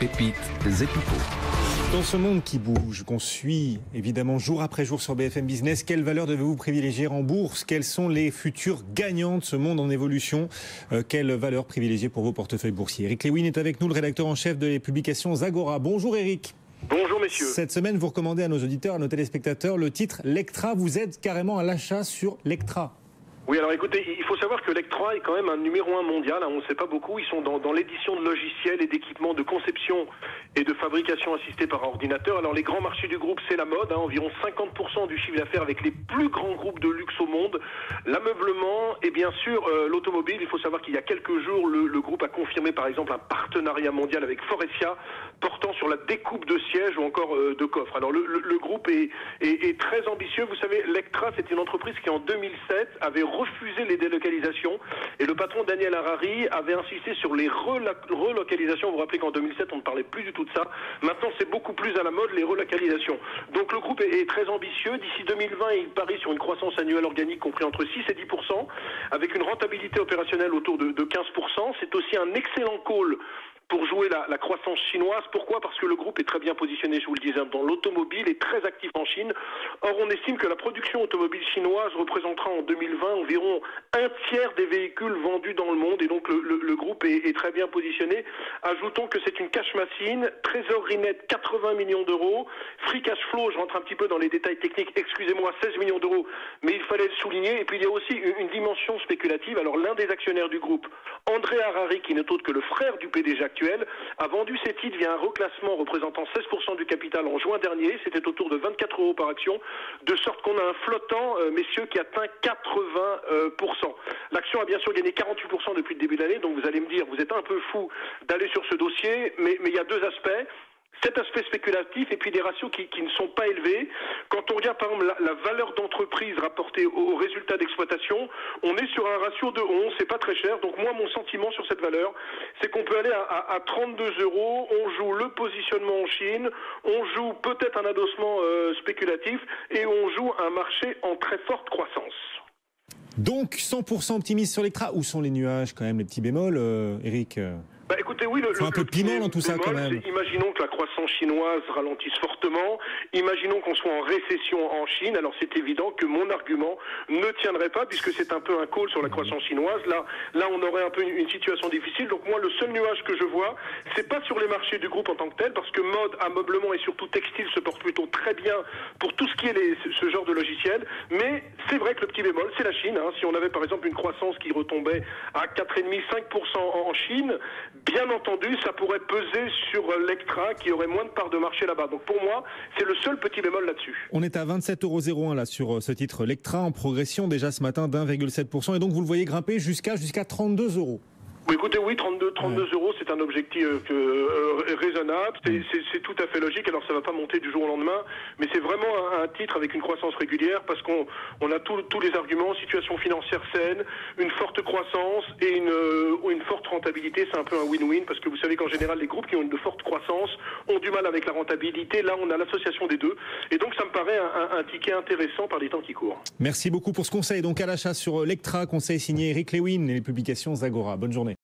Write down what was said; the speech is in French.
Pépites Épico. Dans ce monde qui bouge, qu'on suit évidemment jour après jour sur BFM Business, quelles valeurs devez-vous privilégier en bourse? Quelles sont les futures gagnantes de ce monde en évolution? Quelles valeurs privilégier pour vos portefeuilles boursiers? Eric Lewin est avec nous, le rédacteur en chef des publications Zagora. Bonjour Eric. Bonjour messieurs. Cette semaine, vous recommandez à nos auditeurs, à nos téléspectateurs, le titre Lectra. Vous êtes carrément à l'achat sur Lectra. Oui, alors écoutez, il faut savoir que Lectra est quand même un numéro 1 mondial, on ne sait pas beaucoup, ils sont dans l'édition de logiciels et d'équipements de conception et de fabrication assistée par ordinateur. Alors les grands marchés du groupe, c'est la mode, environ 50% du chiffre d'affaires avec les plus grands groupes de luxe au monde, l'ameublement et bien sûr l'automobile. Il faut savoir qu'il y a quelques jours, le groupe a confirmé par exemple un partenariat mondial avec Faurecia portant sur la découpe de sièges ou encore de coffres. Alors le groupe est très ambitieux. Vous savez, Lectra, c'est une entreprise qui en 2007 avait refusé les délocalisations et le patron Daniel Harari avait insisté sur les relocalisations. Vous vous rappelez qu'en 2007 on ne parlait plus du tout de ça. Maintenant c'est beaucoup plus à la mode les relocalisations. Donc le groupe est très ambitieux. D'ici 2020 il parie sur une croissance annuelle organique compris entre 6 et 10% avec une rentabilité opérationnelle autour de 15%. C'est aussi un excellent call pour jouer la croissance chinoise. Pourquoi? Parce que le groupe est très bien positionné, je vous le disais, dans l'automobile et très actif en Chine. Or, on estime que la production automobile chinoise représentera en 2020 environ un tiers des véhicules vendus dans le monde. Et donc, le groupe est très bien positionné. Ajoutons que c'est une cash machine, trésorerie nette 80 millions d'euros, free cash flow, je rentre un petit peu dans les détails techniques, excusez-moi, 16 millions d'euros, mais il fallait le souligner. Et puis, il y a aussi une dimension spéculative. Alors, l'un des actionnaires du groupe, André Harari, qui n'est autre que le frère du PDG actuel, a vendu ses titres via un reclassement représentant 16% du capital en juin dernier. C'était autour de 24 € par action, de sorte qu'on a un flottant, messieurs, qui atteint 80%. L'action a bien sûr gagné 48% depuis le début de l'année, donc vous allez me dire, vous êtes un peu fou d'aller sur ce dossier, mais il y a deux aspects. Cet aspect spéculatif et puis des ratios qui ne sont pas élevés. Quand on regarde par exemple la valeur d'entreprise rapportée au résultat d'exploitation, on est sur un ratio de 11, c'est pas très cher. Donc moi mon sentiment sur cette valeur, c'est qu'on peut aller à 32 €, on joue le positionnement en Chine, on joue peut-être un adossement spéculatif et on joue un marché en très forte croissance. Donc 100% optimiste sur Lectra. Où sont les nuages quand même, les petits bémols, Eric? Bah écoutez, oui, un peu de piment dans tout ça quand même. Imaginons que la croissance chinoise ralentisse fortement, imaginons qu'on soit en récession en Chine, alors c'est évident que mon argument ne tiendrait pas puisque c'est un peu un call sur la croissance chinoise. Là on aurait un peu une situation difficile. Donc moi le seul nuage que je vois, c'est pas sur les marchés du groupe en tant que tel, parce que mode, ameublement et surtout textile se portent plutôt très bien pour tout ce qui est ce genre de logiciel. Mais c'est vrai que le petit bémol, c'est la Chine. Si on avait par exemple une croissance qui retombait à 4,5-5% en Chine, bien entendu, ça pourrait peser sur Lectra qui aurait moins de parts de marché là-bas. Donc pour moi, c'est le seul petit bémol là-dessus. On est à 27,01 € là sur ce titre Lectra en progression déjà ce matin d'1,7%. Et donc vous le voyez grimper jusqu'à 32 €. Écoutez, oui, 32 €, c'est un objectif raisonnable, c'est tout à fait logique. Alors ça va pas monter du jour au lendemain, mais c'est vraiment un titre avec une croissance régulière parce qu'on a tous les arguments, situation financière saine, une forte croissance et une forte rentabilité. C'est un peu un win-win parce que vous savez qu'en général les groupes qui ont une forte croissance ont du mal avec la rentabilité. Là, on a l'association des deux et donc ça me paraît un ticket intéressant par les temps qui courent. Merci beaucoup pour ce conseil. Donc à l'achat sur Lectra, conseil signé Eric Lewin et les publications Zagora. Bonne journée.